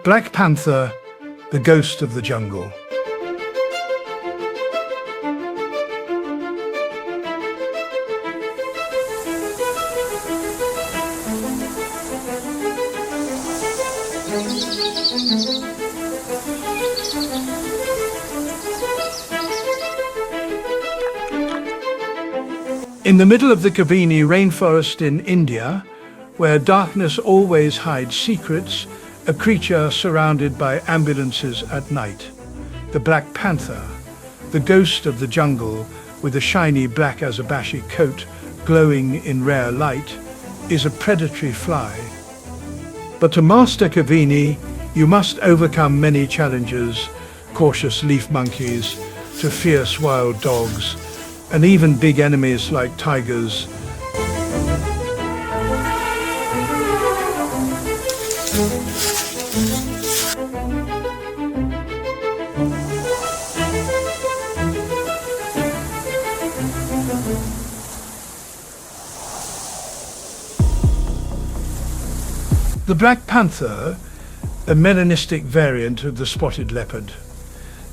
Black Panther, the ghost of the jungle. In the middle of the Kavini rainforest in India, where darkness always hides secrets, a creature surrounded by ambulances at night. The Black Panther, the ghost of the jungle with a shiny black azabashi coat glowing in rare light, is a predatory fly. But to master Kavini, you must overcome many challenges, cautious leaf monkeys to fierce wild dogs, and even big enemies like tigers. The Black Panther, a melanistic variant of the spotted leopard.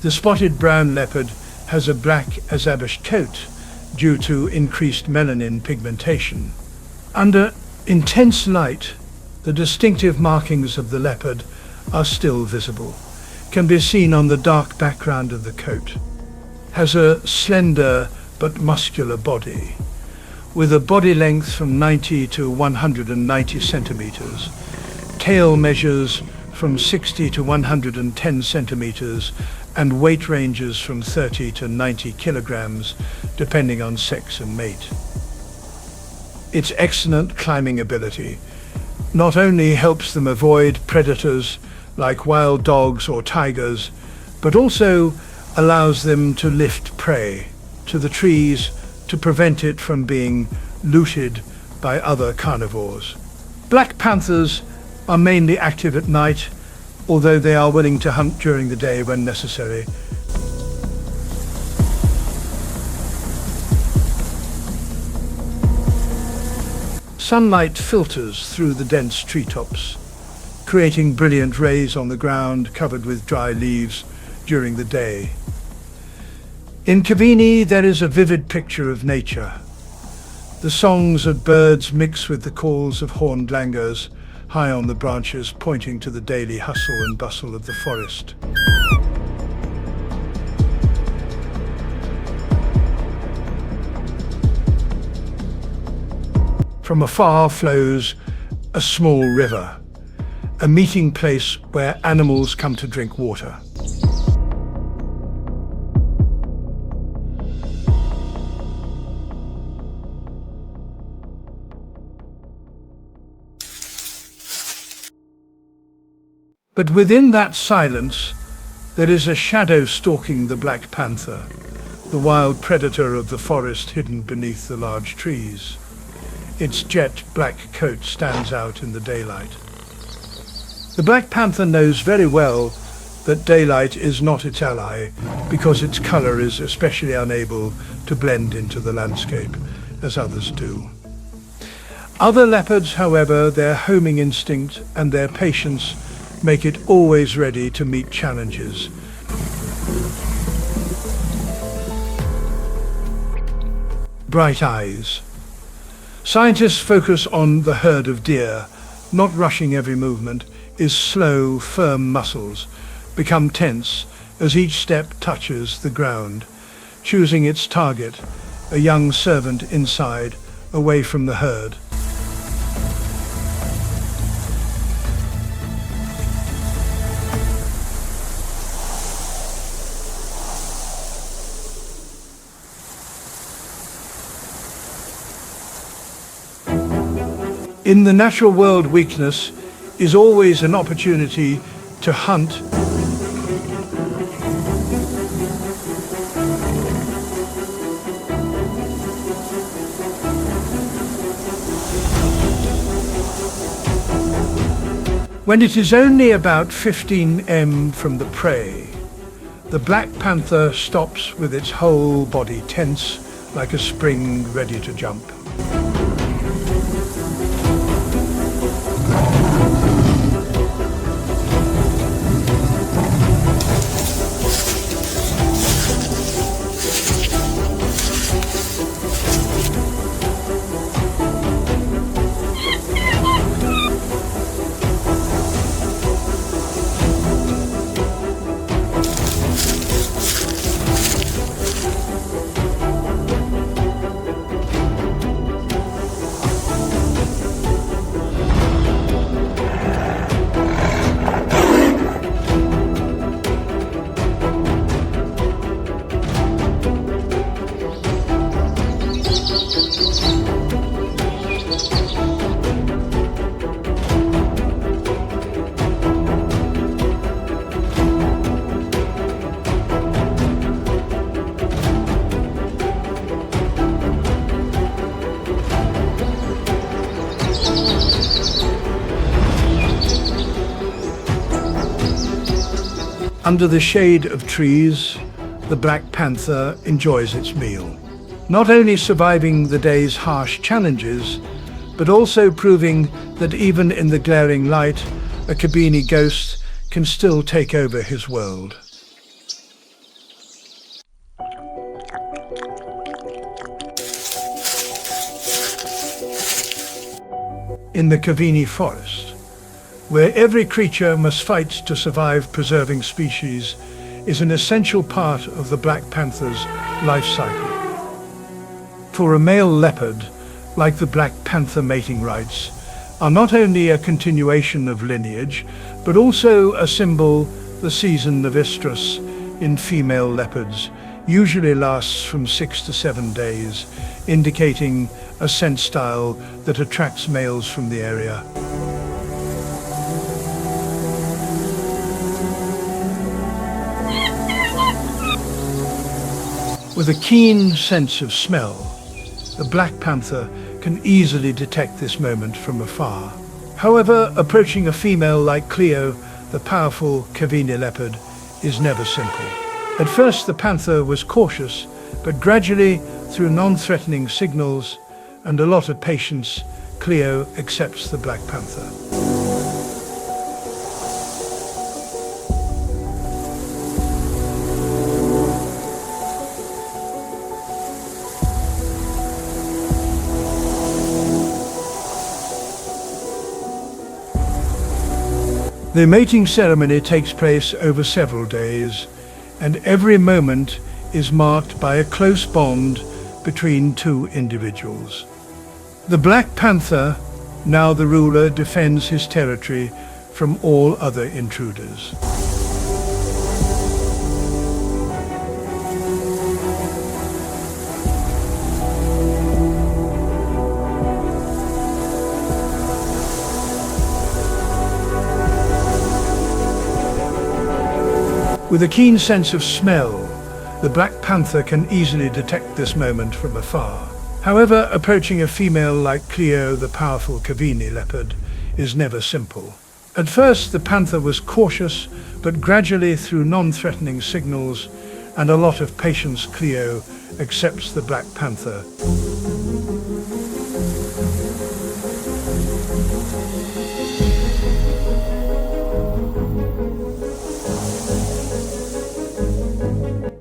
The spotted brown leopard has a black azabache coat due to increased melanin pigmentation. Under intense light, the distinctive markings of the leopard are still visible, can be seen on the dark background of the coat. Has a slender but muscular body, with a body length from 90 to 190 centimeters. Tail measures from 60 to 110 centimeters and weight ranges from 30 to 90 kilograms, depending on sex and mate. Its excellent climbing ability not only helps them avoid predators like wild dogs or tigers, but also allows them to lift prey to the trees to prevent it from being looted by other carnivores. Black panthers are mainly active at night, although they are willing to hunt during the day when necessary. Sunlight filters through the dense treetops, creating brilliant rays on the ground covered with dry leaves during the day. In Kavini, there is a vivid picture of nature. The songs of birds mix with the calls of horned langurs high on the branches, pointing to the daily hustle and bustle of the forest. From afar flows a small river, a meeting place where animals come to drink water. But within that silence, there is a shadow stalking the Black Panther, the wild predator of the forest hidden beneath the large trees. Its jet black coat stands out in the daylight. The Black Panther knows very well that daylight is not its ally, because its color is especially unable to blend into the landscape, as others do. Other leopards, however, their homing instinct and their patience make it always ready to meet challenges. Bright eyes. Scientists focus on the herd of deer, not rushing every movement. Its slow, firm muscles become tense as each step touches the ground, choosing its target, a young servant inside, away from the herd. In the natural world, weakness is always an opportunity to hunt. When it is only about 15 m from the prey, the black panther stops with its whole body tense like a spring ready to jump. Under the shade of trees, the black panther enjoys its meal, not only surviving the day's harsh challenges, but also proving that even in the glaring light, a Kabini ghost can still take over his world. In the Kabini forest, where every creature must fight to survive, preserving species is an essential part of the black panther's life cycle. For a male leopard, like the black panther, mating rites are not only a continuation of lineage, but also a symbol. The season of estrus in female leopards usually lasts from 6 to 7 days, indicating a scent style that attracts males from the area. With a keen sense of smell, the black panther can easily detect this moment from afar. However, approaching a female like Cleo, the powerful Kabini leopard, is never simple. At first, the panther was cautious, but gradually, through non-threatening signals and a lot of patience, Cleo accepts the black panther. The mating ceremony takes place over several days, and every moment is marked by a close bond between two individuals. The black panther, now the ruler, defends his territory from all other intruders. With a keen sense of smell, the black panther can easily detect this moment from afar. However, approaching a female like Cleo, the powerful Kabini leopard, is never simple. At first, the panther was cautious, but gradually, through non-threatening signals and a lot of patience, Cleo accepts the black panther.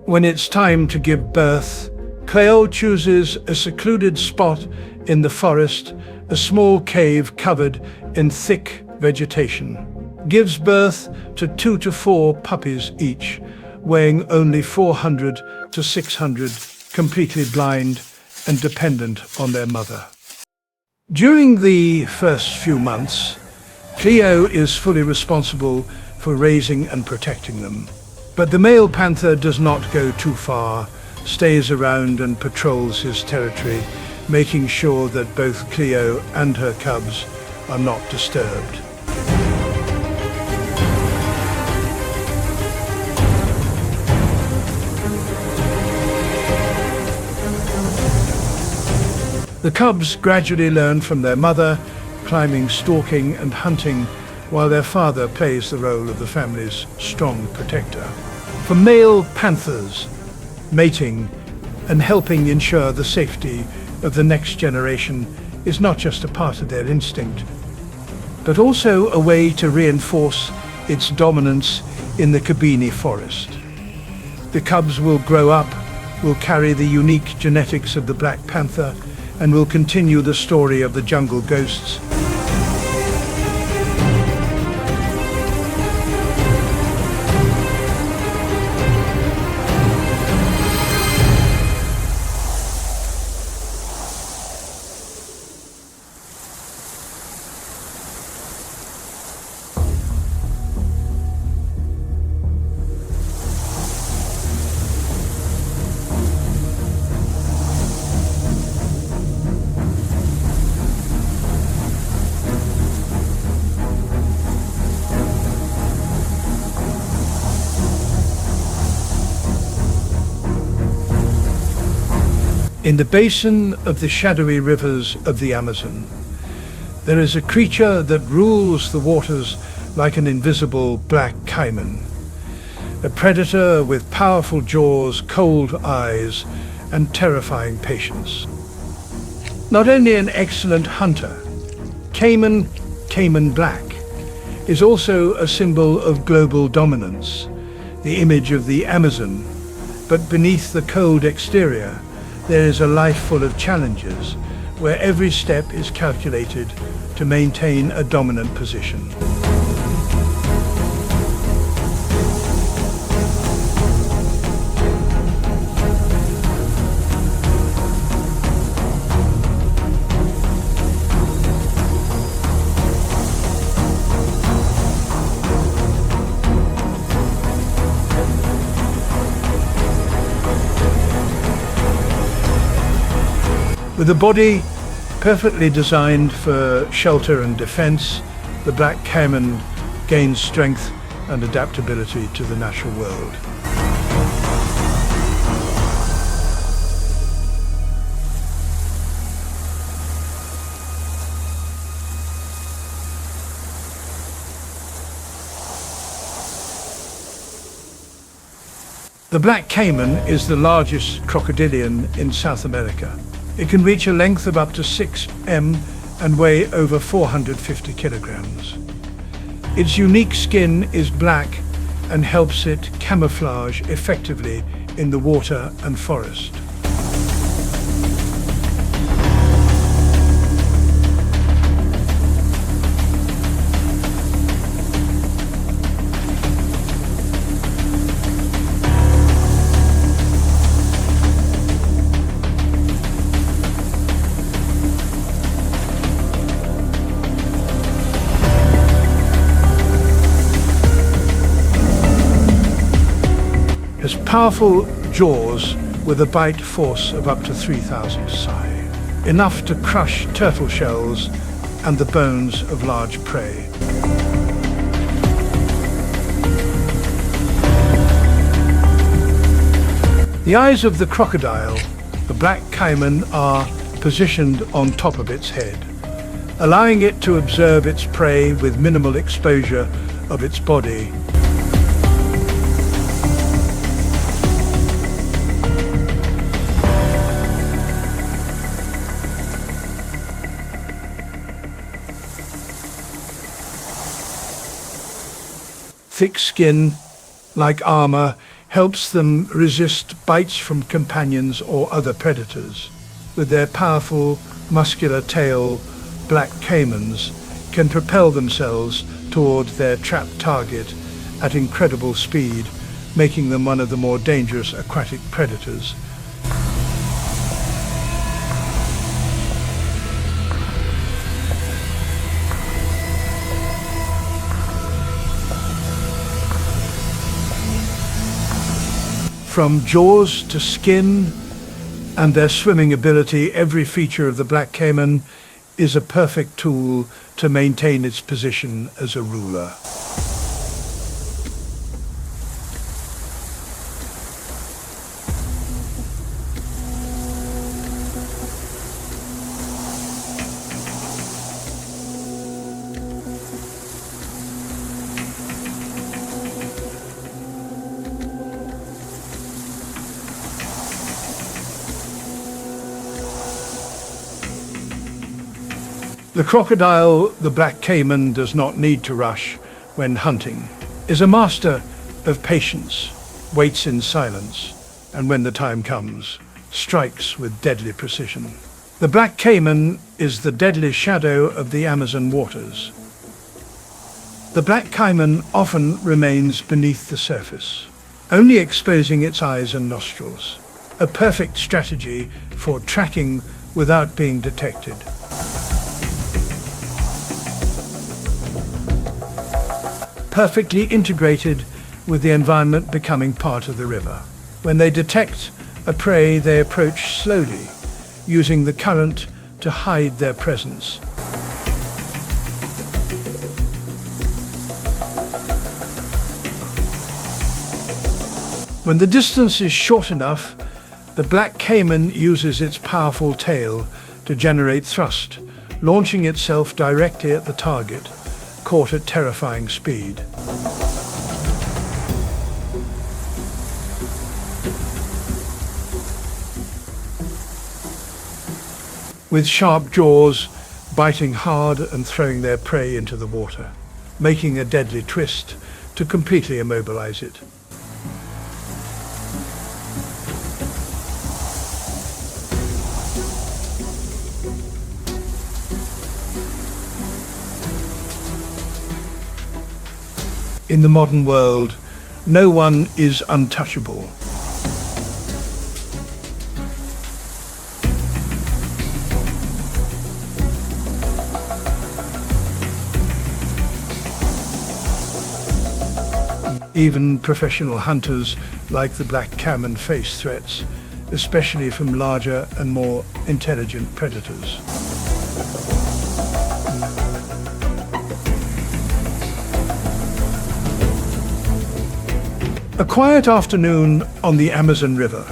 When it's time to give birth, Cleo chooses a secluded spot in the forest, a small cave covered in thick vegetation. Gives birth to 2 to 4 puppies each, weighing only 400 to 600, completely blind and dependent on their mother. During the first few months, Cleo is fully responsible for raising and protecting them. But the male panther does not go too far, stays around and patrols his territory, making sure that both Cleo and her cubs are not disturbed. The cubs gradually learn from their mother, climbing, stalking and hunting while their father plays the role of the family's strong protector. For male panthers, mating and helping ensure the safety of the next generation is not just a part of their instinct, but also a way to reinforce its dominance in the Kabini forest. The cubs will grow up, will carry the unique genetics of the black panther, and will continue the story of the jungle ghosts. In the basin of the shadowy rivers of the Amazon, there is a creature that rules the waters like an invisible black caiman. A predator with powerful jaws, cold eyes, and terrifying patience. Not only an excellent hunter, Caiman Black, is also a symbol of global dominance, the image of the Amazon, but beneath the cold exterior, there is a life full of challenges, where every step is calculated to maintain a dominant position. With a body perfectly designed for shelter and defense, the black caiman gains strength and adaptability to the natural world. The black caiman is the largest crocodilian in South America. It can reach a length of up to 6 m and weigh over 450 kilograms. Its unique skin is black and helps it camouflage effectively in the water and forest. Has powerful jaws with a bite force of up to 3,000 psi, enough to crush turtle shells and the bones of large prey. The eyes of the crocodile, the black caiman, are positioned on top of its head, allowing it to observe its prey with minimal exposure of its body. Thick skin, like armor, helps them resist bites from companions or other predators. With their powerful, muscular tail, black caimans can propel themselves toward their trapped target at incredible speed, making them one of the more dangerous aquatic predators. From jaws to skin and their swimming ability, every feature of the black caiman is a perfect tool to maintain its position as a ruler. The crocodile, the black caiman, does not need to rush when hunting, is a master of patience, waits in silence, and when the time comes, strikes with deadly precision. The black caiman is the deadly shadow of the Amazon waters. The black caiman often remains beneath the surface, only exposing its eyes and nostrils, a perfect strategy for tracking without being detected. Perfectly integrated with the environment, becoming part of the river. When they detect a prey, they approach slowly, using the current to hide their presence. When the distance is short enough, the black caiman uses its powerful tail to generate thrust, launching itself directly at the target, caught at terrifying speed. With sharp jaws, biting hard and throwing their prey into the water, making a deadly twist to completely immobilize it. In the modern world, no one is untouchable. Even professional hunters like the black caiman face threats, especially from larger and more intelligent predators. A quiet afternoon on the Amazon River.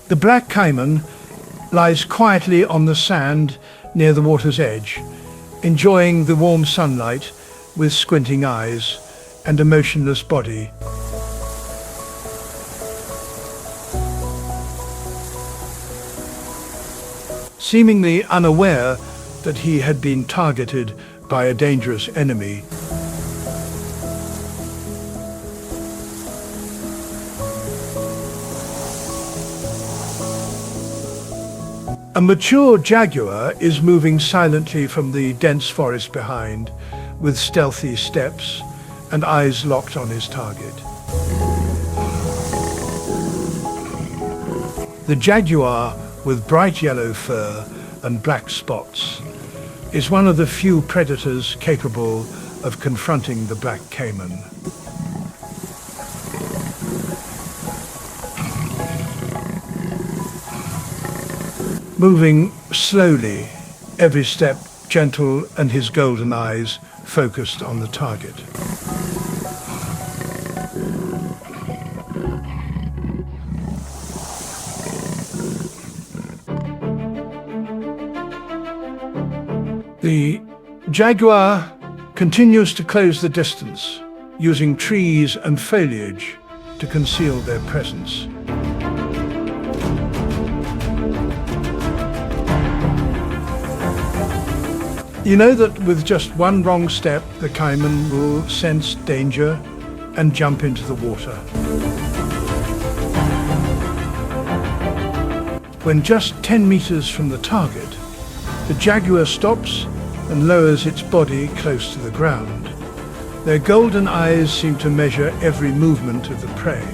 The black caiman lies quietly on the sand near the water's edge, enjoying the warm sunlight with squinting eyes and a motionless body. Seemingly unaware that he had been targeted by a dangerous enemy. A mature jaguar is moving silently from the dense forest behind, with stealthy steps and eyes locked on his target. The jaguar, with bright yellow fur and black spots, is one of the few predators capable of confronting the black caiman. Moving slowly, every step gentle, and his golden eyes focused on the target. The jaguar continues to close the distance, using trees and foliage to conceal their presence. You know that with just one wrong step, the caiman will sense danger and jump into the water. When just 10 meters from the target, the jaguar stops and lowers its body close to the ground. Their golden eyes seem to measure every movement of the prey.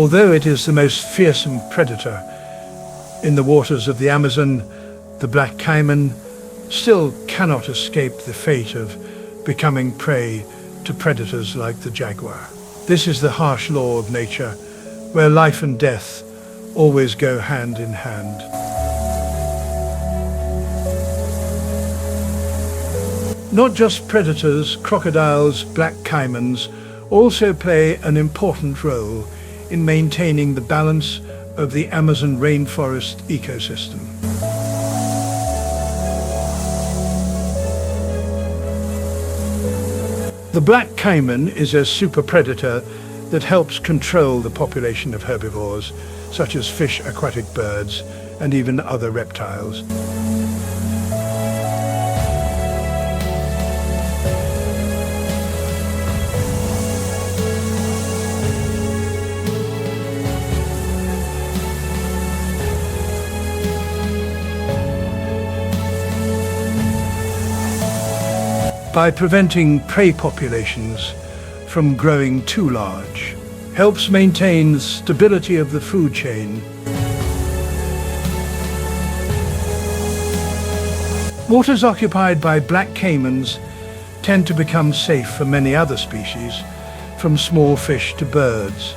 Although it is the most fearsome predator in the waters of the Amazon, the black caiman still cannot escape the fate of becoming prey to predators like the jaguar. This is the harsh law of nature, where life and death always go hand in hand. Not just predators, crocodiles, black caimans also play an important role in maintaining the balance of the Amazon rainforest ecosystem. The black caiman is a super predator that helps control the population of herbivores, such as fish, aquatic birds, and even other reptiles. By preventing prey populations from growing too large, helps maintain the stability of the food chain. Waters occupied by black caimans tend to become safe for many other species, from small fish to birds.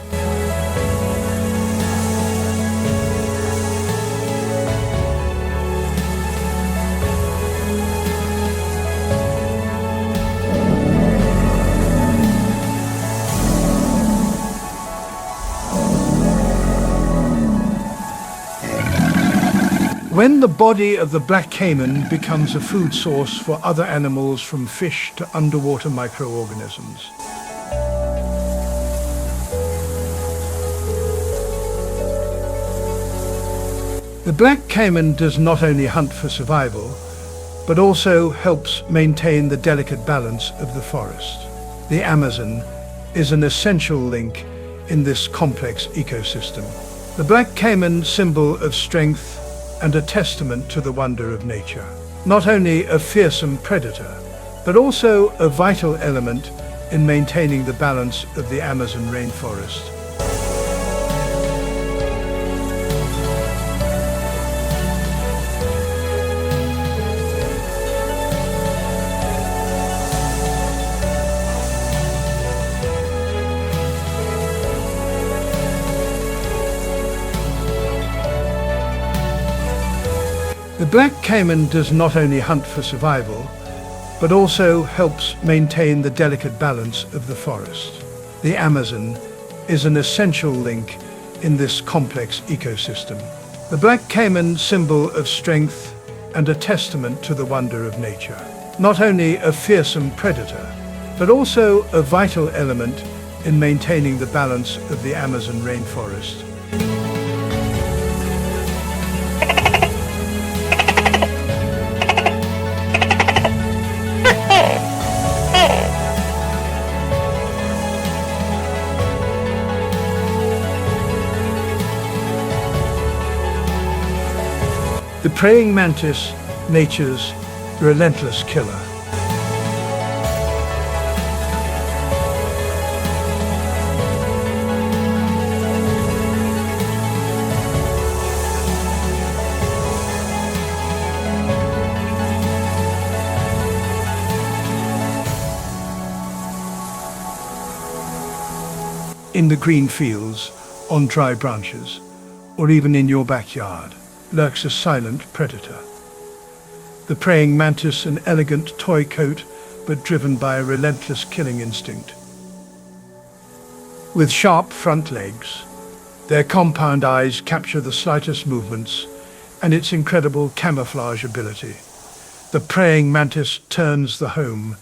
When the body of the black caiman becomes a food source for other animals, from fish to underwater microorganisms. The black caiman does not only hunt for survival, but also helps maintain the delicate balance of the forest. The Amazon is an essential link in this complex ecosystem. The black caiman, symbol of strength and a testament to the wonder of nature. Not only a fearsome predator, but also a vital element in maintaining the balance of the Amazon rainforest. The black caiman does not only hunt for survival, but also helps maintain the delicate balance of the forest. The Amazon is an essential link in this complex ecosystem. The black caiman, symbol of strength and a testament to the wonder of nature. Not only a fearsome predator, but also a vital element in maintaining the balance of the Amazon rainforest. The praying mantis, nature's relentless killer. In the green fields, on dry branches, or even in your backyard, lurks a silent predator. The praying mantis, an elegant toy coat, but driven by a relentless killing instinct. With sharp front legs, their compound eyes capture the slightest movements and its incredible camouflage ability. The praying mantis turns the home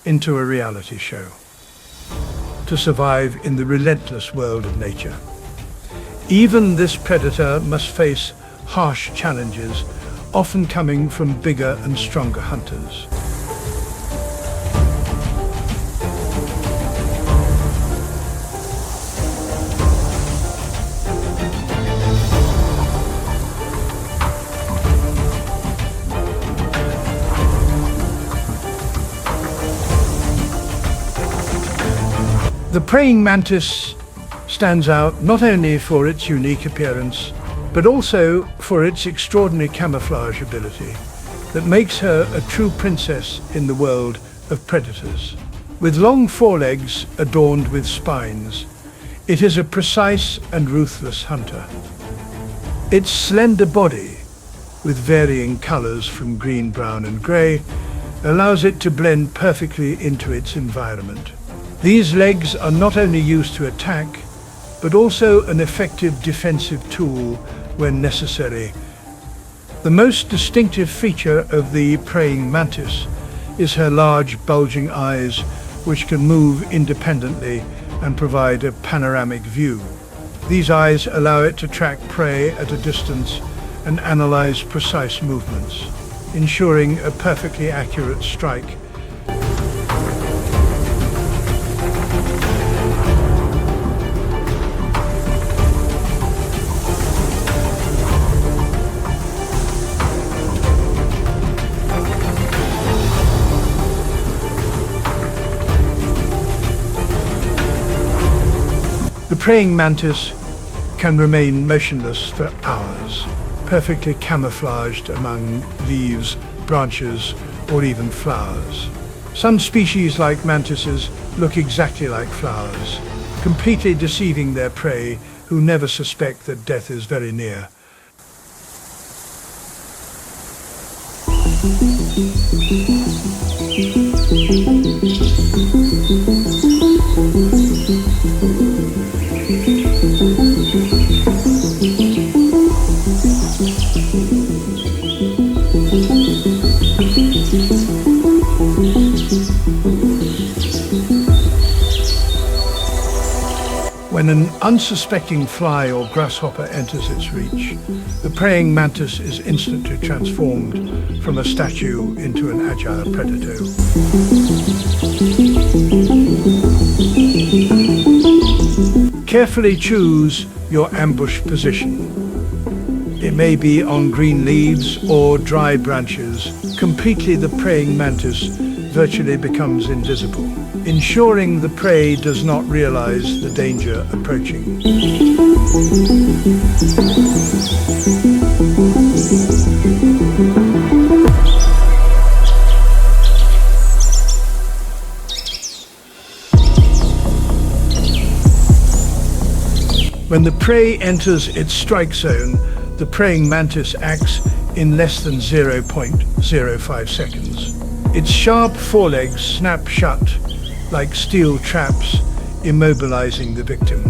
into a reality show to survive in the relentless world of nature. Even this predator must face harsh challenges, often coming from bigger and stronger hunters. The praying mantis, stands out not only for its unique appearance, but also for its extraordinary camouflage ability that makes her a true princess in the world of predators. With long forelegs adorned with spines, it is a precise and ruthless hunter. Its slender body, with varying colors from green, brown and gray, allows it to blend perfectly into its environment. These legs are not only used to attack, but also an effective defensive tool when necessary. The most distinctive feature of the praying mantis is her large, bulging eyes, which can move independently and provide a panoramic view. These eyes allow it to track prey at a distance and analyze precise movements, ensuring a perfectly accurate strike. The praying mantis can remain motionless for hours, perfectly camouflaged among leaves, branches, or even flowers. Some species, like mantises, look exactly like flowers, completely deceiving their prey, who never suspect that death is very near. When an unsuspecting fly or grasshopper enters its reach, the praying mantis is instantly transformed from a statue into an agile predator. Carefully choose your ambush position. It may be on green leaves or dry branches. Completely, the praying mantis virtually becomes invisible, ensuring the prey does not realize the danger approaching. When the prey enters its strike zone, the praying mantis acts in less than 0.05 seconds. Its sharp forelegs snap shut like steel traps, immobilizing the victim.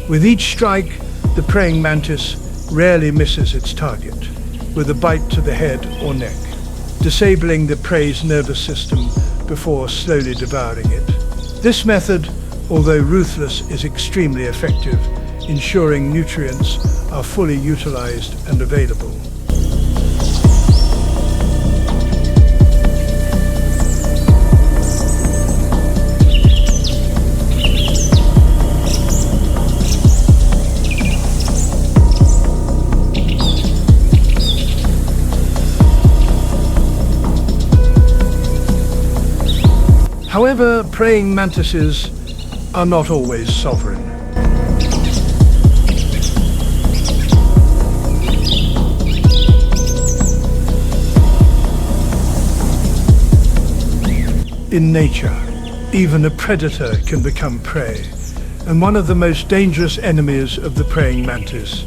With each strike, the praying mantis rarely misses its target, with a bite to the head or neck, disabling the prey's nervous system before slowly devouring it. This method, although ruthless, is extremely effective, ensuring nutrients are fully utilized and available. However, praying mantises are not always sovereign. In nature, even a predator can become prey, and one of the most dangerous enemies of the praying mantis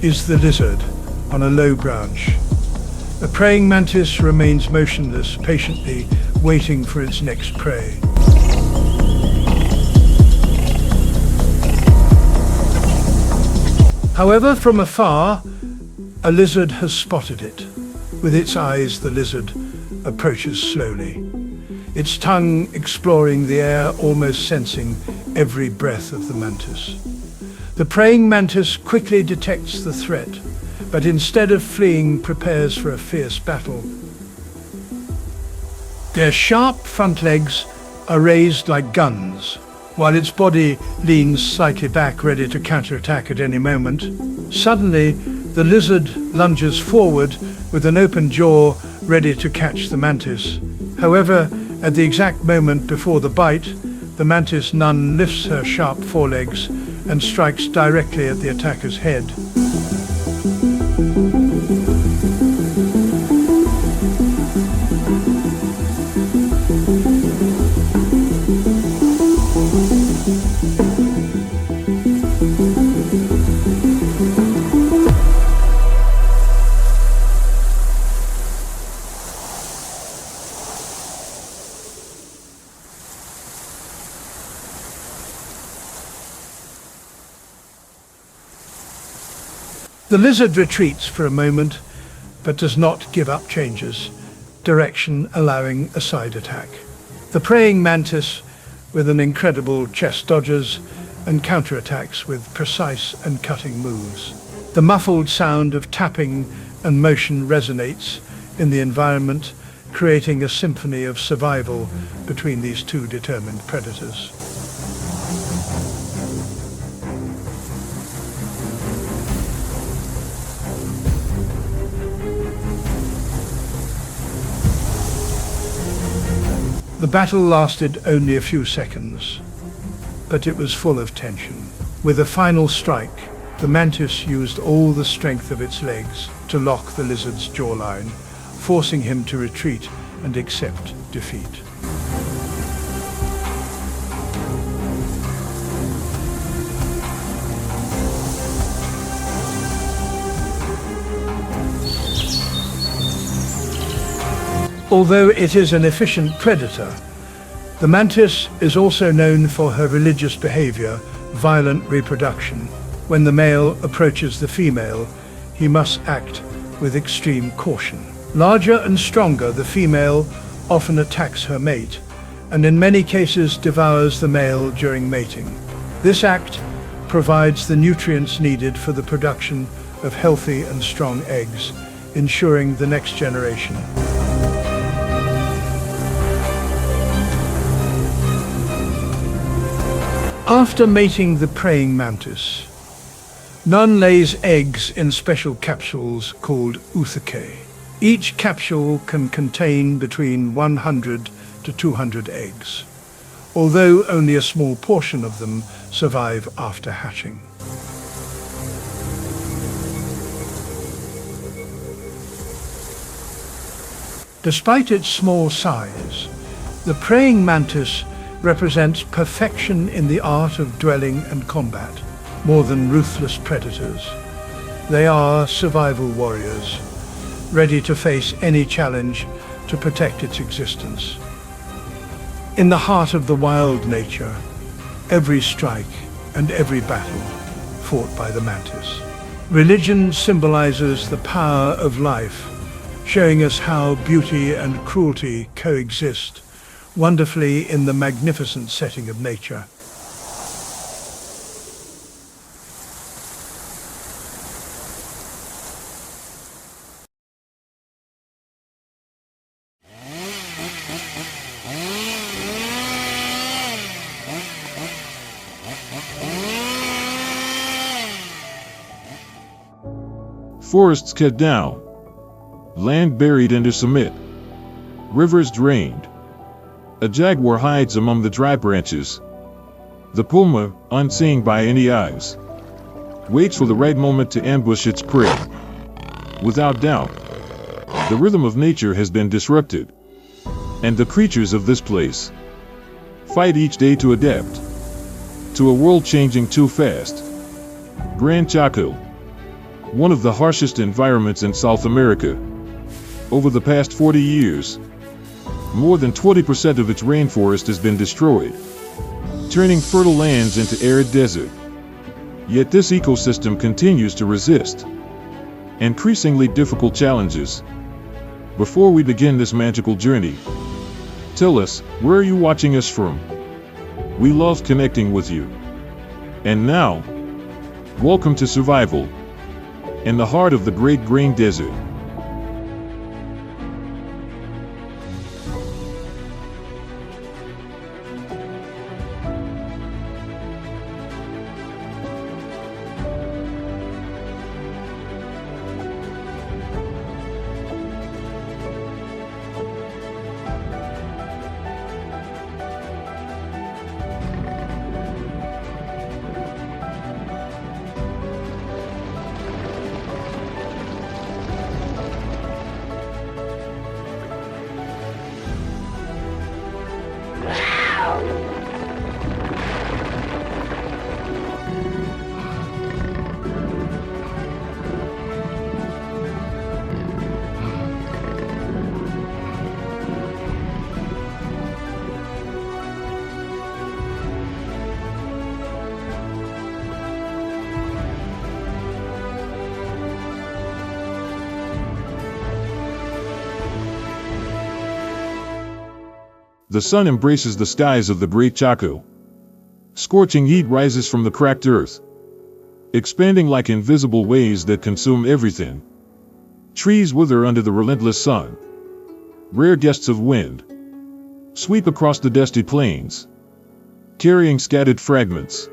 is the lizard on a low branch. A praying mantis remains motionless, patiently waiting for its next prey. However, from afar, a lizard has spotted it. With its eyes, the lizard approaches slowly, its tongue exploring the air, almost sensing every breath of the mantis. The praying mantis quickly detects the threat, but instead of fleeing, prepares for a fierce battle. Their sharp front legs are raised like guns, while its body leans slightly back, ready to counterattack at any moment. Suddenly, the lizard lunges forward with an open jaw, ready to catch the mantis. However, at the exact moment before the bite, the mantis nun lifts her sharp forelegs, and strikes directly at the attacker's head. The lizard retreats for a moment, but does not give up changes, direction allowing a side attack. The praying mantis, with an incredible chest, dodges and counterattacks with precise and cutting moves. The muffled sound of tapping and motion resonates in the environment, creating a symphony of survival between these two determined predators. The battle lasted only a few seconds, but it was full of tension. With a final strike, the mantis used all the strength of its legs to lock the lizard's jawline, forcing him to retreat and accept defeat. Although it is an efficient predator, the mantis is also known for her religious behavior, violent reproduction. When the male approaches the female, he must act with extreme caution. Larger and stronger, the female often attacks her mate, and in many cases devours the male during mating. This act provides the nutrients needed for the production of healthy and strong eggs, ensuring the next generation. After mating the praying mantis, none lays eggs in special capsules called oothecae. Each capsule can contain between 100 to 200 eggs, although only a small portion of them survive after hatching. Despite its small size, the praying mantis represents perfection in the art of dwelling and combat. More than ruthless predators, they are survival warriors, ready to face any challenge to protect its existence. In the heart of the wild nature, every strike and every battle fought by the mantis. Religion symbolizes the power of life, showing us how beauty and cruelty coexist wonderfully in the magnificent setting of nature. Forests cut down, land buried under cement, rivers drained. A jaguar hides among the dry branches. The puma, unseen by any eyes, waits for the right moment to ambush its prey. Without doubt, the rhythm of nature has been disrupted, and the creatures of this place fight each day to adapt to a world changing too fast. Gran Chaco, one of the harshest environments in South America. Over the past 40 years, more than 20% of its rainforest has been destroyed, turning fertile lands into arid desert. Yet this ecosystem continues to resist increasingly difficult challenges. Before we begin this magical journey, tell us, where are you watching us from? We love connecting with you. And now, welcome to Survival in the heart of the Great Grain Desert. The sun embraces the skies of the Great Chaco. Scorching heat rises from the cracked earth, expanding like invisible waves that consume everything. Trees wither under the relentless sun. Rare gusts of wind sweep across the dusty plains, carrying scattered fragments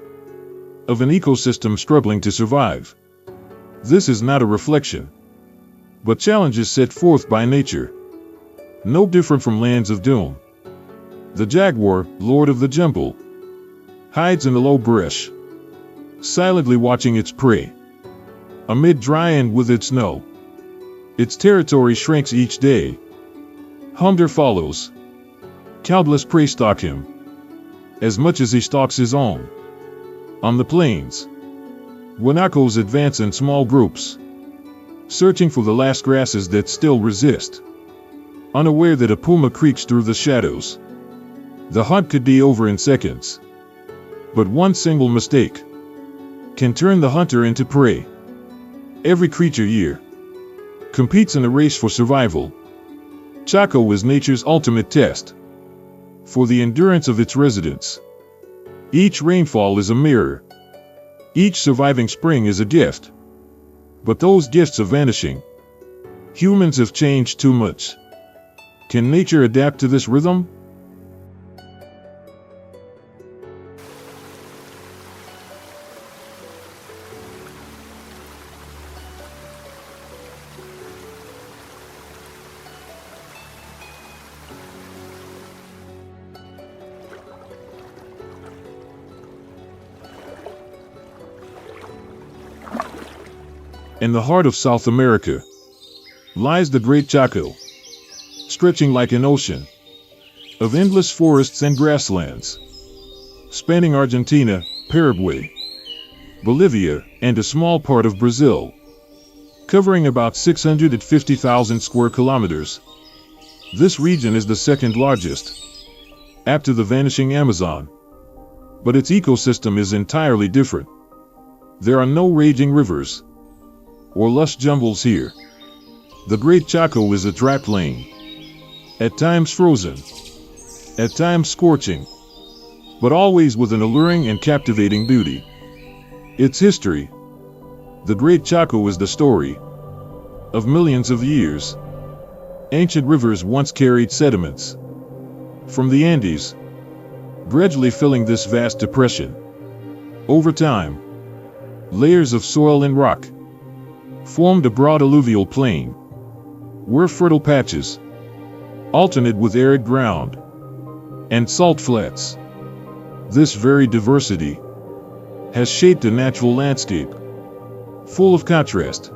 of an ecosystem struggling to survive. This is not a reflection, but challenges set forth by nature, no different from lands of doom. The jaguar, lord of the jungle, hides in the low brush, silently watching its prey. Amid dry and withered snow, its territory shrinks each day. Hunger follows. Countless prey stalk him, as much as he stalks his own. On the plains, guanacos advance in small groups, searching for the last grasses that still resist, unaware that a puma creaks through the shadows. The hunt could be over in seconds, but one single mistake can turn the hunter into prey. Every creature here competes in a race for survival. Chaco is nature's ultimate test for the endurance of its residents. Each rainfall is a mirror. Each surviving spring is a gift. But those gifts are vanishing. Humans have changed too much. Can nature adapt to this rhythm? In the heart of South America lies the Great Chaco, stretching like an ocean of endless forests and grasslands, spanning Argentina, Paraguay, Bolivia, and a small part of Brazil, covering about 650,000 square kilometers. This region is the second largest, after the vanishing Amazon, but its ecosystem is entirely different. There are no raging rivers or lush jungles here. The Great Chaco is a dry plain, at times frozen, at times scorching, but always with an alluring and captivating beauty. Its history. The Great Chaco is the story of millions of years. Ancient rivers once carried sediments from the Andes, gradually filling this vast depression. Over time, layers of soil and rock formed a broad alluvial plain, where fertile patches alternate with arid ground and salt flats. This very diversity has shaped a natural landscape full of contrast.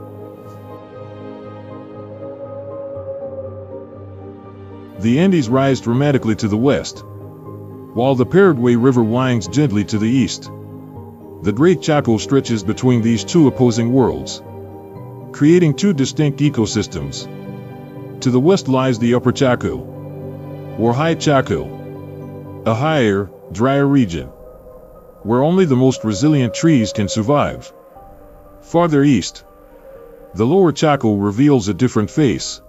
The Andes rise dramatically to the west, while the Paraguay River winds gently to the east. The Great Chaco stretches between these two opposing worlds, creating two distinct ecosystems. To the west lies the Upper Chaco, or High Chaco, a higher, drier region, where only the most resilient trees can survive. Farther east, the Lower Chaco reveals a different face,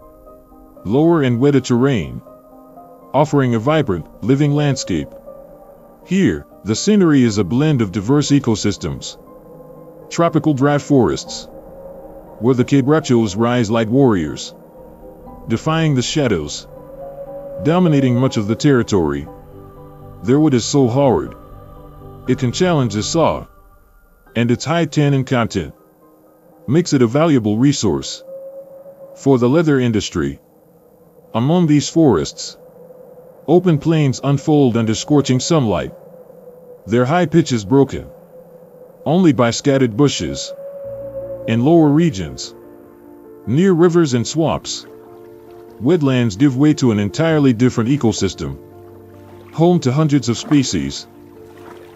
lower and wetter terrain, offering a vibrant, living landscape. Here, the scenery is a blend of diverse ecosystems. Tropical dry forests, where the quebrachos rise like warriors, defying the shadows, dominating much of the territory. Their wood is so hard, it can challenge a saw, and its high tannin content makes it a valuable resource for the leather industry. Among these forests, open plains unfold under scorching sunlight, their high pitches broken only by scattered bushes. In lower regions, near rivers and swamps, wetlands give way to an entirely different ecosystem, home to hundreds of species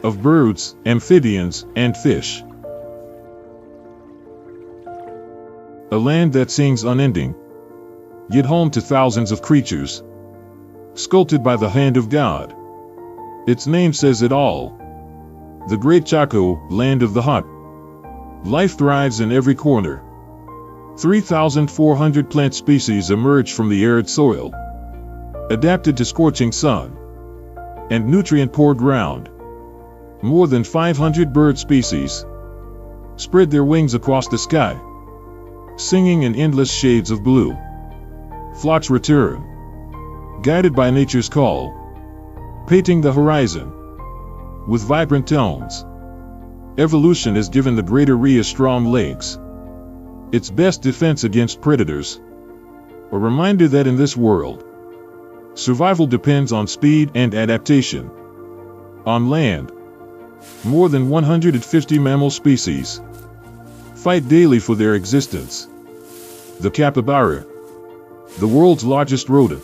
of birds, amphibians, and fish. A land that seems unending, yet home to thousands of creatures, sculpted by the hand of God. Its name says it all. The Great Chaco, land of the hunt. Life thrives in every corner. 3,400 plant species emerge from the arid soil, adapted to scorching sun. and nutrient-poor ground. More than 500 bird species spread their wings across the sky, singing in endless shades of blue. Flocks return, guided by nature's call, painting the horizon with vibrant tones. Evolution has given the greater rhea strong legs, its best defense against predators. A reminder that in this world, survival depends on speed and adaptation. On land, more than 150 mammal species fight daily for their existence. The capybara, the world's largest rodent,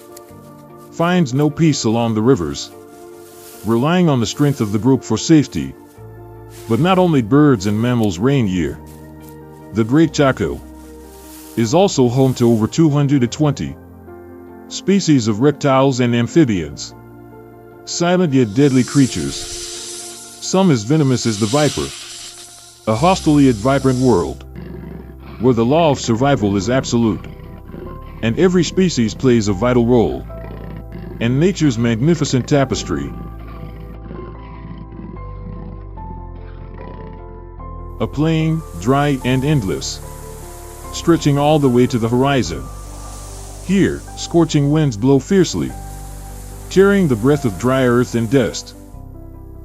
finds no peace along the rivers, relying on the strength of the group for safety. But not only birds and mammals reign here. The Great Chaco is also home to over 220 species of reptiles and amphibians, silent yet deadly creatures, some as venomous as the viper. A hostile yet vibrant world, where the law of survival is absolute, and every species plays a vital role in nature's magnificent tapestry. A plain, dry, and endless, stretching all the way to the horizon. Here, scorching winds blow fiercely, carrying the breath of dry earth and dust,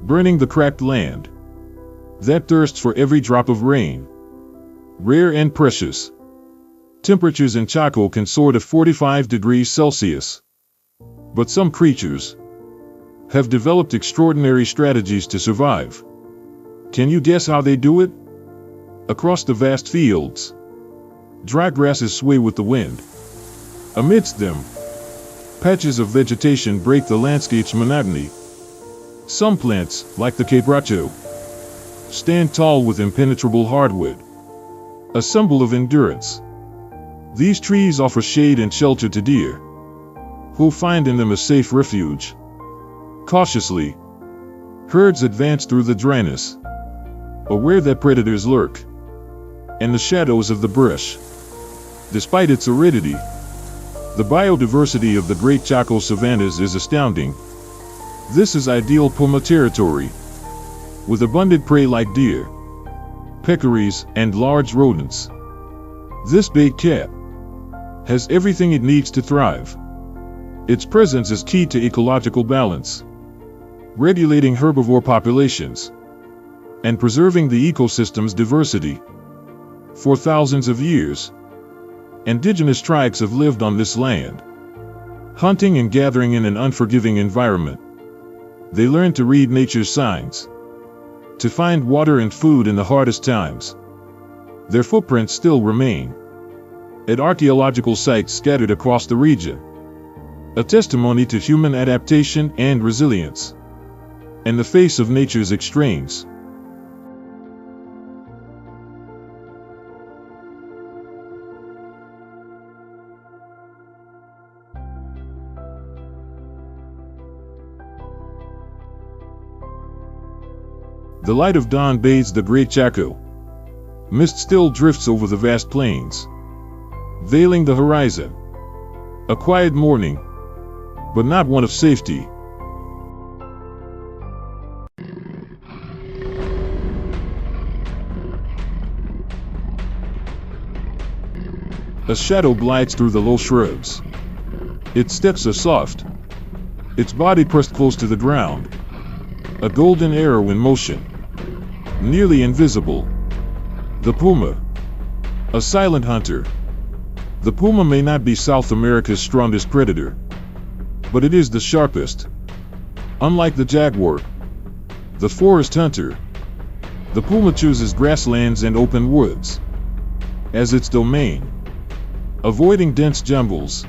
burning the cracked land that thirsts for every drop of rain. Rare and precious. Temperatures in Chaco can soar to 45 degrees Celsius. But some creatures have developed extraordinary strategies to survive. Can you guess how they do it? Across the vast fields, dry grasses sway with the wind. Amidst them, patches of vegetation break the landscape's monotony. Some plants, like the quebracho, stand tall with impenetrable hardwood, a symbol of endurance. These trees offer shade and shelter to deer, who find in them a safe refuge. Cautiously, herds advance through the dryness, aware that predators lurk in the shadows of the brush. Despite its aridity, the biodiversity of the Great Chaco savannas is astounding. This is ideal puma territory, with abundant prey like deer, peccaries, and large rodents. This big cat has everything it needs to thrive. Its presence is key to ecological balance, regulating herbivore populations and preserving the ecosystem's diversity. For thousands of years, indigenous tribes have lived on this land, hunting and gathering in an unforgiving environment. They learned to read nature's signs, to find water and food in the hardest times. Their footprints still remain at archaeological sites scattered across the region, a testimony to human adaptation and resilience in the face of nature's extremes. The light of dawn bathes the Great Chaco. Mist still drifts over the vast plains, veiling the horizon. A quiet morning, but not one of safety. A shadow glides through the low shrubs. Its steps are soft, its body pressed close to the ground. A golden arrow in motion, nearly invisible. The puma, a silent hunter. The puma may not be South America's strongest predator, but it is the sharpest. Unlike the jaguar, the forest hunter, the puma chooses grasslands and open woods as its domain, avoiding dense jungles,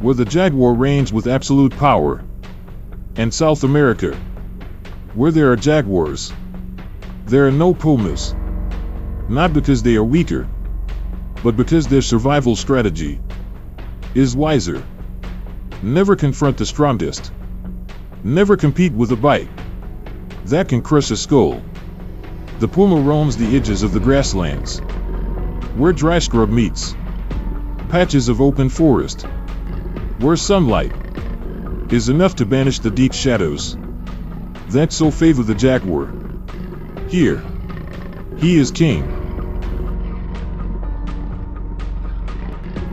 where the jaguar reigns with absolute power. In South America, where there are jaguars, there are no pumas. Not because they are weaker, but because their survival strategy is wiser. Never confront the strongest. Never compete with a bite that can crush a skull. The puma roams the edges of the grasslands, where dry scrub meets patches of open forest, where sunlight is enough to banish the deep shadows that so favor the jaguar. Here, he is king.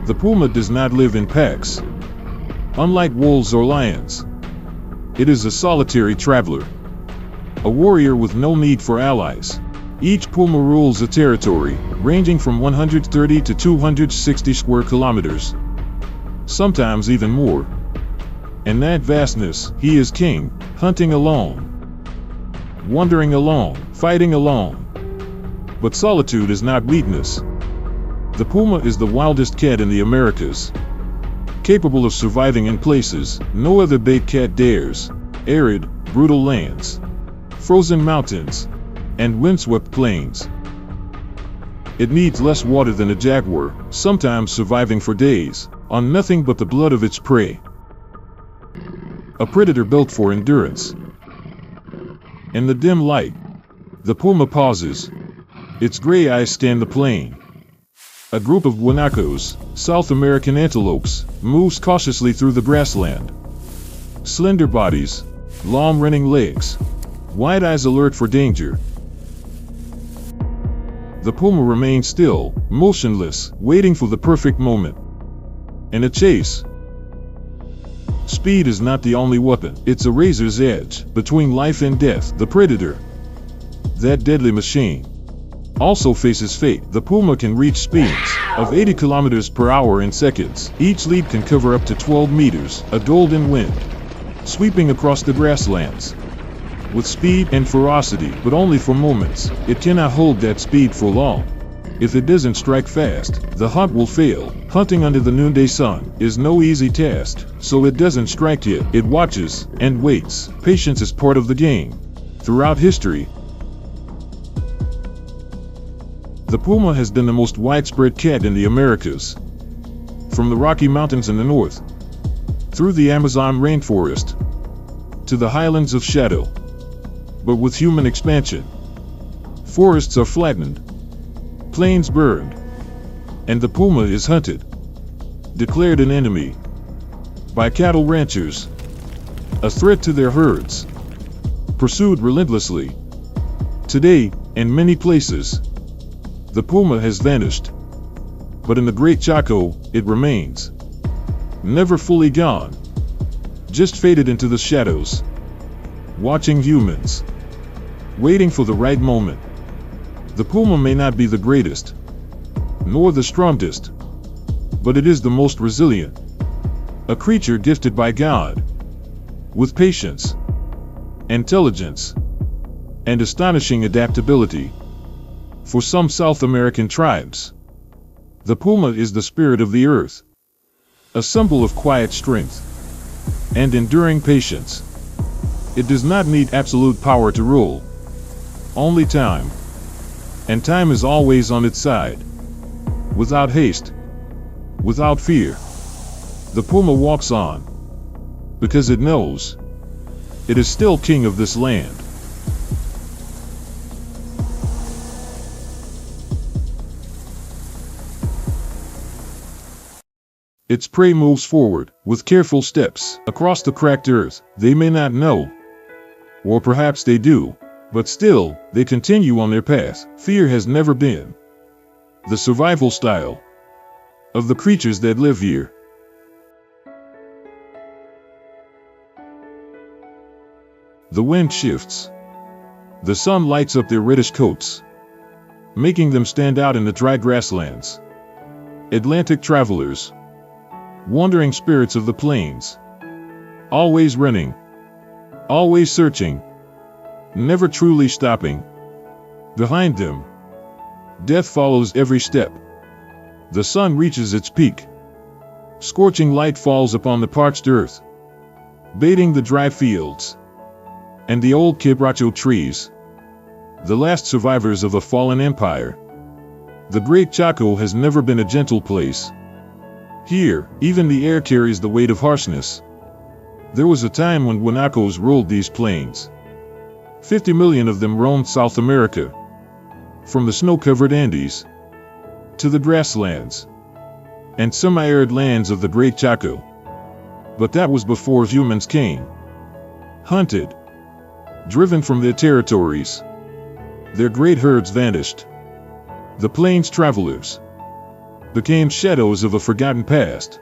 The puma does not live in packs. Unlike wolves or lions, it is a solitary traveler, a warrior with no need for allies. Each puma rules a territory ranging from 130 to 260 square kilometers, sometimes even more. In that vastness, he is king, hunting alone, wandering alone, fighting alone. But solitude is not weakness. The puma is the wildest cat in the Americas, capable of surviving in places no other big cat dares: arid, brutal lands, frozen mountains, and windswept plains. It needs less water than a jaguar, sometimes surviving for days on nothing but the blood of its prey. A predator built for endurance. In the dim light, the puma pauses. Its gray eyes scan the plain. A group of guanacos, South American antelopes, moves cautiously through the grassland. Slender bodies, long running legs, wide eyes alert for danger. The puma remains still, motionless, waiting for the perfect moment. In a chase, speed is not the only weapon. It's a razor's edge between life and death. The predator, that deadly machine, also faces fate. The puma can reach speeds of 80 kilometers per hour in seconds. Each leap can cover up to 12 meters, a golden wind, sweeping across the grasslands. With speed and ferocity, but only for moments. It cannot hold that speed for long. If it doesn't strike fast, the hunt will fail. Hunting under the noonday sun is no easy task, so it doesn't strike yet. It watches and waits. Patience is part of the game. Throughout history, the puma has been the most widespread cat in the Americas. From the Rocky Mountains in the north, through the Amazon rainforest, to the highlands of shadow. But with human expansion, forests are flattened, plains burned, and the puma is hunted, declared an enemy by cattle ranchers, a threat to their herds, pursued relentlessly. Today, in many places, the puma has vanished, but in the Great Chaco, it remains. Never fully gone, just faded into the shadows, watching humans, waiting for the right moment. The puma may not be the greatest, nor the strongest, but it is the most resilient. A creature gifted by God, with patience, intelligence, and astonishing adaptability. For some South American tribes, the puma is the spirit of the earth, a symbol of quiet strength and enduring patience. It does not need absolute power to rule, only time, and time is always on its side. Without haste, without fear, the puma walks on, because it knows it is still king of this land. Its prey moves forward, with careful steps, across the cracked earth. They may not know, or perhaps they do, but still, they continue on their path. Fear has never been the survival style of the creatures that live here. The wind shifts. The sun lights up their reddish coats, making them stand out in the dry grasslands. Atlantic travelers, wandering spirits of the plains, always running, always searching, never truly stopping. Behind them, death follows every step. The sun reaches its peak. Scorching light falls upon the parched earth, bathing the dry fields and the old quebracho trees, the last survivors of a fallen empire. The Great Chaco has never been a gentle place. Here, even the air carries the weight of harshness. There was a time when guanacos ruled these plains. 50 million of them roamed South America, from the snow-covered Andes to the grasslands and semi-arid lands of the Great Chaco. But that was before humans came. Hunted, driven from their territories, their great herds vanished. The plains travelers became shadows of a forgotten past.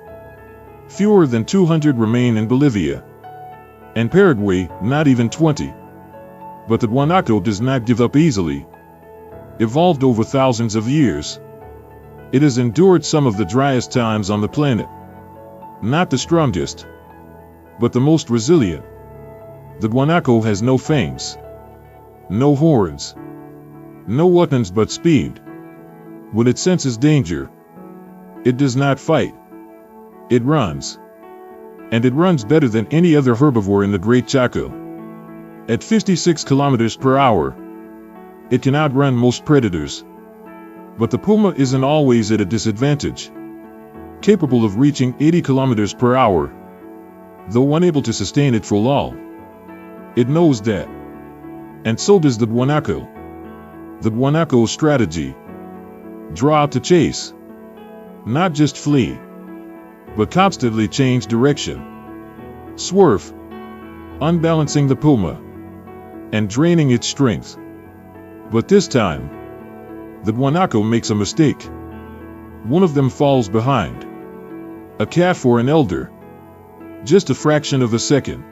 Fewer than 200 remain in Bolivia, and Paraguay not even 20. But the guanaco does not give up easily. Evolved over thousands of years, it has endured some of the driest times on the planet. Not the strongest, but the most resilient. The guanaco has no fangs, no horns, no weapons but speed. When it senses danger, it does not fight. It runs. And it runs better than any other herbivore in the Great Chaco. At 56 kilometers per hour, it can outrun most predators. But the puma isn't always at a disadvantage. Capable of reaching 80 kilometers per hour, though unable to sustain it for long. It knows that. And so does the guanaco. The guanaco's strategy: draw out to chase. Not just flee, but constantly change direction. Swerve, unbalancing the puma, and draining its strength. But this time, the guanaco makes a mistake. One of them falls behind. A calf or an elder. Just a fraction of a second.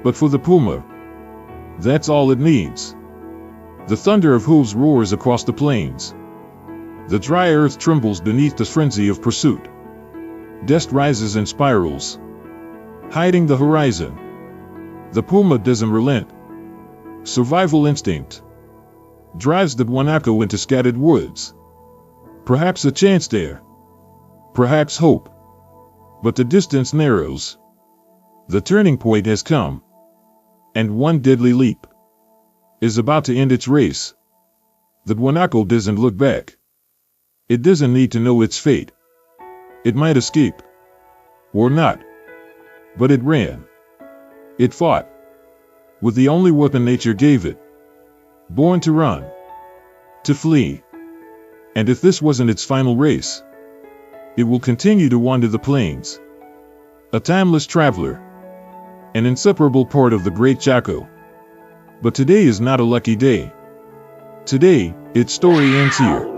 But for the puma, that's all it needs. The thunder of hooves roars across the plains. The dry earth trembles beneath the frenzy of pursuit. Dust rises in spirals, hiding the horizon. The puma doesn't relent. Survival instinct drives the guanaco into scattered woods. Perhaps a chance there. Perhaps hope. But the distance narrows. The turning point has come. And one deadly leap is about to end its race. The guanaco doesn't look back. It doesn't need to know its fate. It might escape. Or not. But it ran. It fought. With the only weapon nature gave it. Born to run. To flee. And if this wasn't its final race, it will continue to wander the plains. A timeless traveler. An inseparable part of the Great Chaco. But today is not a lucky day. Today, its story ends here.